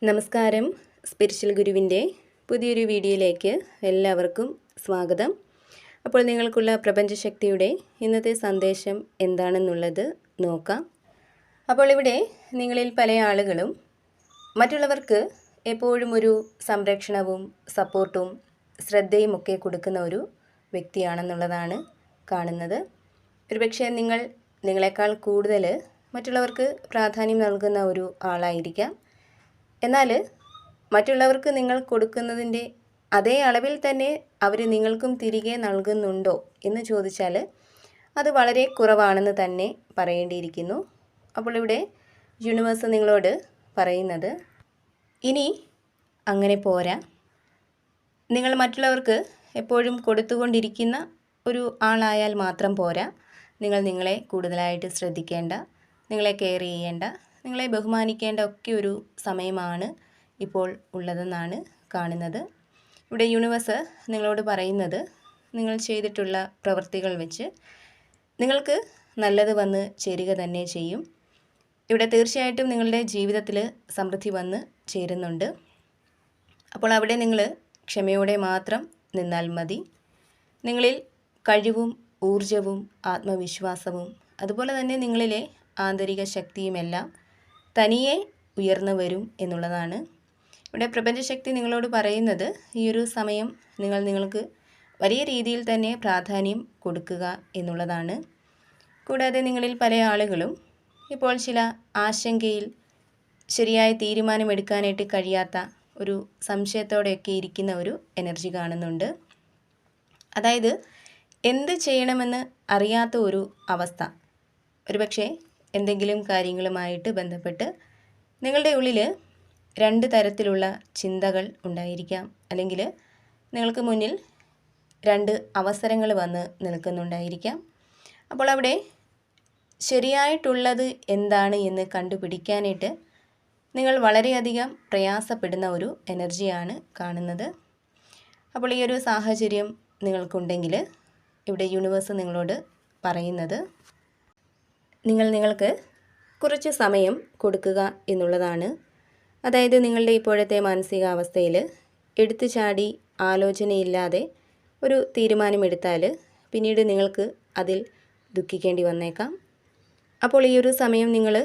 നമസ്കാരം. സ്പിരിച്വൽ ഗുരുവിൻ്റെ പുതിയൊരു വീഡിയോയിലേക്ക് എല്ലാവർക്കും സ്വാഗതം. അപ്പോൾ നിങ്ങൾക്കുള്ള പ്രപഞ്ചശക്തിയുടെ ഇന്നത്തെ സന്ദേശം എന്താണെന്നുള്ളത് നോക്കാം. അപ്പോൾ ഇവിടെ നിങ്ങളിൽ പല ആളുകളും മറ്റുള്ളവർക്ക് എപ്പോഴും ഒരു സംരക്ഷണവും സപ്പോർട്ടും ശ്രദ്ധയും ഒക്കെ കൊടുക്കുന്ന ഒരു വ്യക്തിയാണെന്നുള്ളതാണ് കാണുന്നത്. ഒരുപക്ഷെ നിങ്ങളെക്കാൾ കൂടുതൽ മറ്റുള്ളവർക്ക് പ്രാധാന്യം നൽകുന്ന ഒരു ആളായിരിക്കാം. എന്നാൽ മറ്റുള്ളവർക്ക് നിങ്ങൾ കൊടുക്കുന്നതിൻ്റെ അതേ അളവിൽ തന്നെ അവർ നിങ്ങൾക്കും തിരികെ നൽകുന്നുണ്ടോ എന്ന് ചോദിച്ചാൽ അത് വളരെ കുറവാണെന്ന് തന്നെ പറയേണ്ടിയിരിക്കുന്നു. അപ്പോൾ ഇവിടെ യൂണിവേഴ്സ് നിങ്ങളോട് പറയുന്നത്, ഇനി അങ്ങനെ പോരാ. നിങ്ങൾ മറ്റുള്ളവർക്ക് എപ്പോഴും കൊടുത്തുകൊണ്ടിരിക്കുന്ന ഒരു ആളായാൽ മാത്രം പോരാ. നിങ്ങളെ കൂടുതലായിട്ട് ശ്രദ്ധിക്കേണ്ട, നിങ്ങളെ കെയർ ചെയ്യേണ്ട, നിങ്ങളെ ബഹുമാനിക്കേണ്ട ഒക്കെ ഒരു സമയമാണ് ഇപ്പോൾ ഉള്ളതെന്നാണ് കാണുന്നത്. ഇവിടെ യൂണിവേഴ്സ് നിങ്ങളോട് പറയുന്നത്, നിങ്ങൾ ചെയ്തിട്ടുള്ള പ്രവൃത്തികൾ വെച്ച് നിങ്ങൾക്ക് നല്ലത് വന്ന് ചേരുക തന്നെ ചെയ്യും. ഇവിടെ തീർച്ചയായിട്ടും നിങ്ങളുടെ ജീവിതത്തിൽ സമൃദ്ധി വന്ന് ചേരുന്നുണ്ട്. അപ്പോൾ അവിടെ നിങ്ങൾ ക്ഷമയോടെ മാത്രം നിന്നാൽ മതി. നിങ്ങളിൽ കഴിവും ഊർജവും ആത്മവിശ്വാസവും അതുപോലെ തന്നെ നിങ്ങളിലെ ആന്തരിക ശക്തിയുമെല്ലാം തനിയെ ഉയർന്നു വരും എന്നുള്ളതാണ്. ഇവിടെ പ്രപഞ്ചശക്തി നിങ്ങളോട് പറയുന്നത്, ഈ ഒരു സമയം നിങ്ങൾക്ക് വലിയ രീതിയിൽ തന്നെ പ്രാധാന്യം കൊടുക്കുക എന്നുള്ളതാണ്. കൂടാതെ നിങ്ങളിൽ പല ആളുകളും ഇപ്പോൾ ചില ആശങ്കയിൽ ശരിയായ തീരുമാനമെടുക്കാനായിട്ട് കഴിയാത്ത ഒരു സംശയത്തോടെയൊക്കെ ഇരിക്കുന്ന ഒരു എനർജി കാണുന്നുണ്ട്. അതായത് എന്ത് ചെയ്യണമെന്ന് അറിയാത്ത ഒരു അവസ്ഥ. ഒരുപക്ഷെ എന്തെങ്കിലും കാര്യങ്ങളുമായിട്ട് ബന്ധപ്പെട്ട് നിങ്ങളുടെ ഉള്ളിൽ രണ്ട് തരത്തിലുള്ള ചിന്തകൾ ഉണ്ടായിരിക്കാം. അല്ലെങ്കിൽ നിങ്ങൾക്ക് മുന്നിൽ രണ്ട് അവസരങ്ങൾ വന്ന് നിൽക്കുന്നുണ്ടായിരിക്കാം. അപ്പോൾ അവിടെ ശരിയായിട്ടുള്ളത് എന്താണ് എന്ന് കണ്ടുപിടിക്കാനായിട്ട് നിങ്ങൾ വളരെയധികം പ്രയാസപ്പെടുന്ന ഒരു എനർജിയാണ് കാണുന്നത്. അപ്പോൾ ഈ ഒരു സാഹചര്യം നിങ്ങൾക്കുണ്ടെങ്കിൽ ഇവിടെ യൂണിവേഴ്സ് നിങ്ങളോട് പറയുന്നത്, നിങ്ങൾക്ക് കുറച്ച് സമയം കൊടുക്കുക എന്നുള്ളതാണ്. അതായത് നിങ്ങളുടെ ഇപ്പോഴത്തെ മാനസികാവസ്ഥയിൽ എടുത്തു ചാടി ആലോചനയില്ലാതെ ഒരു തീരുമാനമെടുത്താൽ പിന്നീട് നിങ്ങൾക്ക് അതിൽ ദുഃഖിക്കേണ്ടി വന്നേക്കാം. അപ്പോൾ ഈ ഒരു സമയം നിങ്ങൾ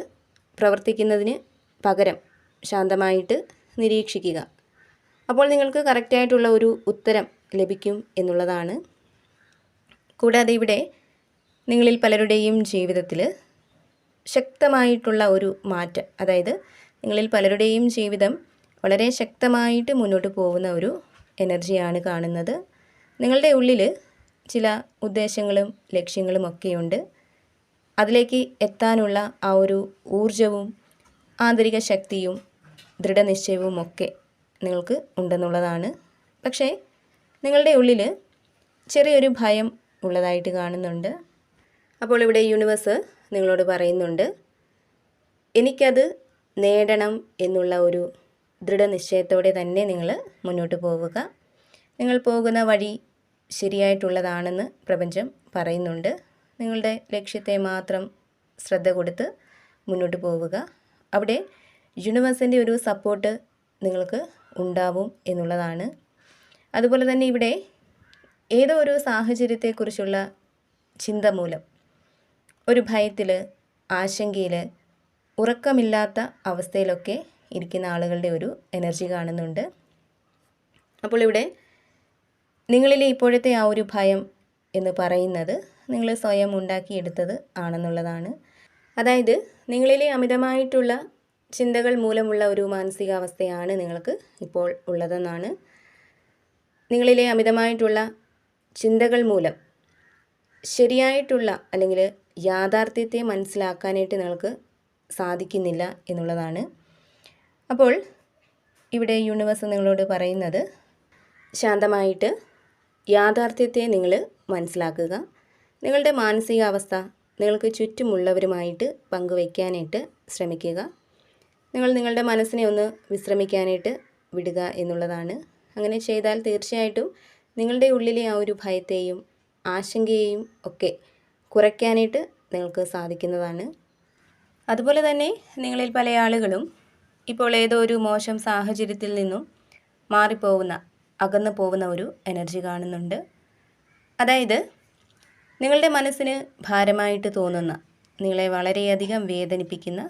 പ്രവർത്തിക്കുന്നതിന് പകരം ശാന്തമായിട്ട് നിരീക്ഷിക്കുക. അപ്പോൾ നിങ്ങൾക്ക് കറക്റ്റായിട്ടുള്ള ഒരു ഉത്തരം ലഭിക്കും എന്നുള്ളതാണ്. കൂടാതെ ഇവിടെ നിങ്ങളിൽ പലരുടെയും ജീവിതത്തിൽ ശക്തമായിട്ടുള്ള ഒരു മാറ്റം, അതായത് നിങ്ങളിൽ പലരുടെയും ജീവിതം വളരെ ശക്തമായിട്ട് മുന്നോട്ട് പോകുന്ന ഒരു എനർജിയാണ് കാണുന്നത്. നിങ്ങളുടെ ഉള്ളിൽ ചില ഉദ്ദേശങ്ങളും ലക്ഷ്യങ്ങളും ഒക്കെയുണ്ട്. അതിലേക്ക് എത്താനുള്ള ആ ഒരു ഊർജവും ആന്തരിക ശക്തിയും ദൃഢനിശ്ചയവും ഒക്കെ നിങ്ങൾക്ക് ഉണ്ടെന്നുള്ളതാണ്. പക്ഷേ നിങ്ങളുടെ ഉള്ളിൽ ചെറിയൊരു ഭയം ഉള്ളതായിട്ട് കാണുന്നുണ്ട്. അപ്പോൾ ഇവിടെ യൂണിവേഴ്സ് നിങ്ങളോട് പറയുന്നുണ്ട്, എനിക്കത് നേടണം എന്നുള്ള ഒരു ദൃഢനിശ്ചയത്തോടെ തന്നെ നിങ്ങൾ മുന്നോട്ട് പോവുക. നിങ്ങൾ പോകുന്ന വഴി ശരിയായിട്ടുള്ളതാണെന്ന് പ്രപഞ്ചം പറയുന്നുണ്ട്. നിങ്ങളുടെ ലക്ഷ്യത്തെ മാത്രം ശ്രദ്ധ കൊടുത്ത് മുന്നോട്ട് പോവുക. അവിടെ യൂണിവേഴ്സിൻ്റെ ഒരു സപ്പോർട്ട് നിങ്ങൾക്ക് ഉണ്ടാവും എന്നുള്ളതാണ്. അതുപോലെ തന്നെ ഇവിടെ ഏതോ ഒരു സാഹചര്യത്തെക്കുറിച്ചുള്ള ചിന്ത മൂലം ഒരു ഭയത്തിൽ, ആശങ്കയിൽ, ഉറക്കമില്ലാത്ത അവസ്ഥയിലൊക്കെ ഇരിക്കുന്ന ആളുകളുടെ ഒരു എനർജി കാണുന്നുണ്ട്. അപ്പോൾ ഇവിടെ നിങ്ങളിലെ ഇപ്പോഴത്തെ ആ ഒരു ഭയം എന്ന് പറയുന്നത് നിങ്ങൾ സ്വയം ഉണ്ടാക്കിയെടുത്തത് ആണെന്നുള്ളതാണ്. അതായത് നിങ്ങളിലെ അമിതമായിട്ടുള്ള ചിന്തകൾ മൂലമുള്ള ഒരു മാനസികാവസ്ഥയാണ് നിങ്ങൾക്ക് ഇപ്പോൾ ഉള്ളതെന്നാണ്. നിങ്ങളിലെ അമിതമായിട്ടുള്ള ചിന്തകൾ മൂലം ശരിയായിട്ടുള്ള അല്ലെങ്കിൽ യാഥാർത്ഥ്യത്തെ മനസ്സിലാക്കാനായിട്ട് നിങ്ങൾക്ക് സാധിക്കുന്നില്ല എന്നുള്ളതാണ്. അപ്പോൾ ഇവിടെ യൂണിവേഴ്സ് നിങ്ങളോട് പറയുന്നത്, ശാന്തമായിട്ട് യാഥാർത്ഥ്യത്തെ നിങ്ങൾ മനസ്സിലാക്കുക. നിങ്ങളുടെ മാനസികാവസ്ഥ നിങ്ങൾക്ക് ചുറ്റുമുള്ളവരുമായിട്ട് പങ്കുവയ്ക്കാനായിട്ട് ശ്രമിക്കുക. നിങ്ങളുടെ മനസ്സിനെ ഒന്ന് വിശ്രമിക്കാനായിട്ട് വിടുക എന്നുള്ളതാണ്. അങ്ങനെ ചെയ്താൽ തീർച്ചയായിട്ടും നിങ്ങളുടെ ഉള്ളിലെ ആ ഒരു ഭയത്തെയും ആശങ്കയെയും ഒക്കെ കുറയ്ക്കാനായിട്ട് നിങ്ങൾക്ക് സാധിക്കുന്നതാണ്. അതുപോലെ തന്നെ നിങ്ങളിൽ പല ആളുകളും ഇപ്പോൾ ഏതോ ഒരു മോശം സാഹചര്യത്തിൽ നിന്നും മാറിപ്പോകുന്ന, അകന്നു പോകുന്ന ഒരു എനർജി കാണുന്നുണ്ട്. അതായത് നിങ്ങളുടെ മനസ്സിന് ഭാരമായിട്ട് തോന്നുന്ന, നിങ്ങളെ വളരെയധികം വേദനിപ്പിക്കുന്ന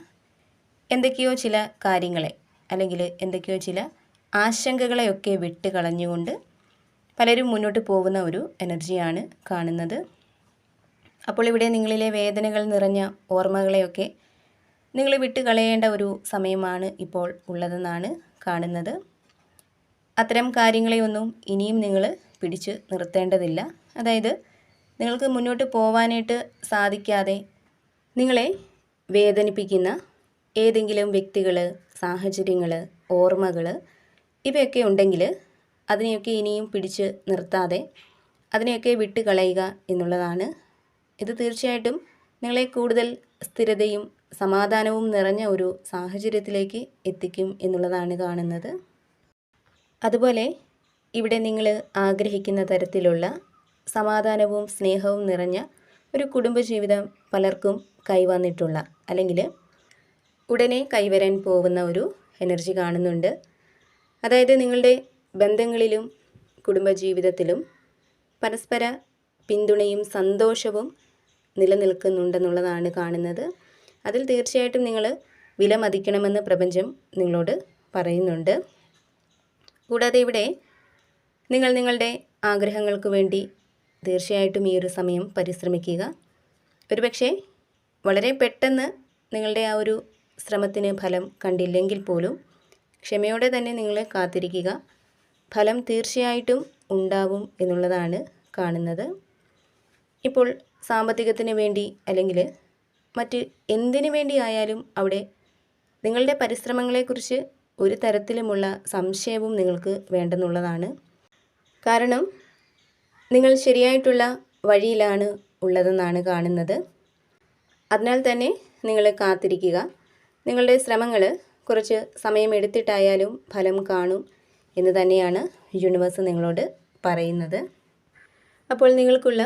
എന്തൊക്കെയോ ചില കാര്യങ്ങളെ അല്ലെങ്കിൽ എന്തൊക്കെയോ ചില ആശങ്കകളെയൊക്കെ വിട്ട് കളഞ്ഞുകൊണ്ട് പലരും മുന്നോട്ട് പോകുന്ന ഒരു എനർജിയാണ് കാണുന്നത്. അപ്പോൾ ഇവിടെ നിങ്ങളിലെ വേദനകൾ നിറഞ്ഞ ഓർമ്മകളെയൊക്കെ നിങ്ങൾ വിട്ട് കളയേണ്ട ഒരു സമയമാണ് ഇപ്പോൾ ഉള്ളതെന്നാണ് കാണുന്നത്. അത്തരം കാര്യങ്ങളെയൊന്നും ഇനിയും നിങ്ങൾ പിടിച്ച് നിർത്തേണ്ടതില്ല. അതായത് നിങ്ങൾക്ക് മുന്നോട്ട് പോവാനായിട്ട് സാധിക്കാതെ നിങ്ങളെ വേദനിപ്പിക്കുന്ന ഏതെങ്കിലും വ്യക്തികൾ, സാഹചര്യങ്ങൾ, ഓർമ്മകൾ ഇവയൊക്കെ ഉണ്ടെങ്കിൽ അതിനെയൊക്കെ ഇനിയും പിടിച്ച് നിർത്താതെ അതിനെയൊക്കെ വിട്ട് കളയുക എന്നുള്ളതാണ്. ഇത് തീർച്ചയായിട്ടും നിങ്ങളെ കൂടുതൽ സ്ഥിരതയും സമാധാനവും നിറഞ്ഞ ഒരു സാഹചര്യത്തിലേക്ക് എത്തിക്കും എന്നുള്ളതാണ് കാണുന്നത്. അതുപോലെ ഇവിടെ നിങ്ങൾ ആഗ്രഹിക്കുന്ന തരത്തിലുള്ള സമാധാനവും സ്നേഹവും നിറഞ്ഞ ഒരു കുടുംബജീവിതം പലർക്കും കൈവന്നിട്ടുള്ള അല്ലെങ്കിൽ ഉടനെ കൈവരാൻ പോകുന്ന ഒരു എനർജി കാണുന്നുണ്ട്. അതായത് നിങ്ങളുടെ ബന്ധങ്ങളിലും കുടുംബജീവിതത്തിലും പരസ്പര പിന്തുണയും സന്തോഷവും നിലനിൽക്കുന്നുണ്ടെന്നുള്ളതാണ് കാണുന്നത്. അതിൽ തീർച്ചയായിട്ടും നിങ്ങൾ വിലമതിക്കണമെന്ന് പ്രപഞ്ചം നിങ്ങളോട് പറയുന്നുണ്ട്. കൂടാതെ ഇവിടെ നിങ്ങൾ നിങ്ങളുടെ ആഗ്രഹങ്ങൾക്ക് വേണ്ടി തീർച്ചയായിട്ടും ഈ ഒരു സമയം പരിശ്രമിക്കുക. ഒരുപക്ഷെ വളരെ പെട്ടെന്ന് നിങ്ങളുടെ ആ ഒരു ശ്രമത്തിന് ഫലം കണ്ടില്ലെങ്കിൽ പോലും ക്ഷമയോടെ തന്നെ നിങ്ങൾ കാത്തിരിക്കുക. ഫലം തീർച്ചയായിട്ടും ഉണ്ടാവും എന്നുള്ളതാണ് കാണുന്നത്. ഇപ്പോൾ സാമ്പത്തികത്തിന് വേണ്ടി അല്ലെങ്കിൽ മറ്റ് എന്തിനു വേണ്ടി ആയാലും അവിടെ നിങ്ങളുടെ പരിശ്രമങ്ങളെക്കുറിച്ച് ഒരു തരത്തിലുമുള്ള സംശയവും നിങ്ങൾക്ക് വേണ്ടെന്നുള്ളതാണ്. കാരണം നിങ്ങൾ ശരിയായിട്ടുള്ള വഴിയിലാണ് ഉള്ളതെന്നാണ് കാണുന്നത്. അതിനാൽ തന്നെ നിങ്ങൾ കാത്തിരിക്കുക. നിങ്ങളുടെ ശ്രമങ്ങൾ കുറച്ച് സമയമെടുത്തിട്ടായാലും ഫലം കാണും എന്ന് തന്നെയാണ് യൂണിവേഴ്സ് നിങ്ങളോട് പറയുന്നത്. അപ്പോൾ നിങ്ങൾക്കുള്ള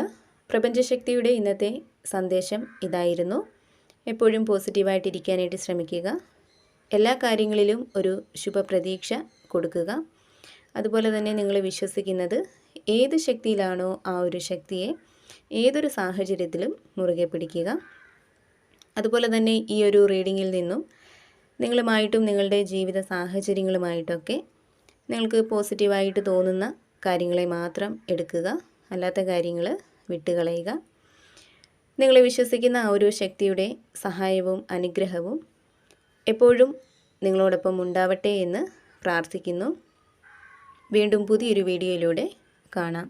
പ്രപഞ്ചശക്തിയുടെ ഇന്നത്തെ സന്ദേശം ഇതായിരുന്നു. എപ്പോഴും പോസിറ്റീവായിട്ടിരിക്കാനായിട്ട് ശ്രമിക്കുക. എല്ലാ കാര്യങ്ങളിലും ഒരു ശുഭപ്രതീക്ഷ കൊടുക്കുക. അതുപോലെ തന്നെ നിങ്ങൾ വിശ്വസിക്കുന്നത് ഏത് ശക്തിയിലാണോ ആ ഒരു ശക്തിയെ ഏതൊരു സാഹചര്യത്തിലും മുറുകെ പിടിക്കുക. അതുപോലെ തന്നെ ഈ ഒരു റീഡിങ്ങിൽ നിന്നും നിങ്ങളുമായിട്ടും നിങ്ങളുടെ ജീവിത സാഹചര്യങ്ങളുമായിട്ടൊക്കെ നിങ്ങൾക്ക് പോസിറ്റീവായിട്ട് തോന്നുന്ന കാര്യങ്ങളെ മാത്രം എടുക്കുക. അല്ലാത്ത കാര്യങ്ങൾ വിട്ടുകളയുക. നിങ്ങൾ വിശ്വസിക്കുന്ന ആ ഒരു ശക്തിയുടെ സഹായവും അനുഗ്രഹവും എപ്പോഴും നിങ്ങളോടൊപ്പം ഉണ്ടാവട്ടെ എന്ന് പ്രാർത്ഥിക്കുന്നു. വീണ്ടും പുതിയൊരു വീഡിയോയിലൂടെ കാണാം.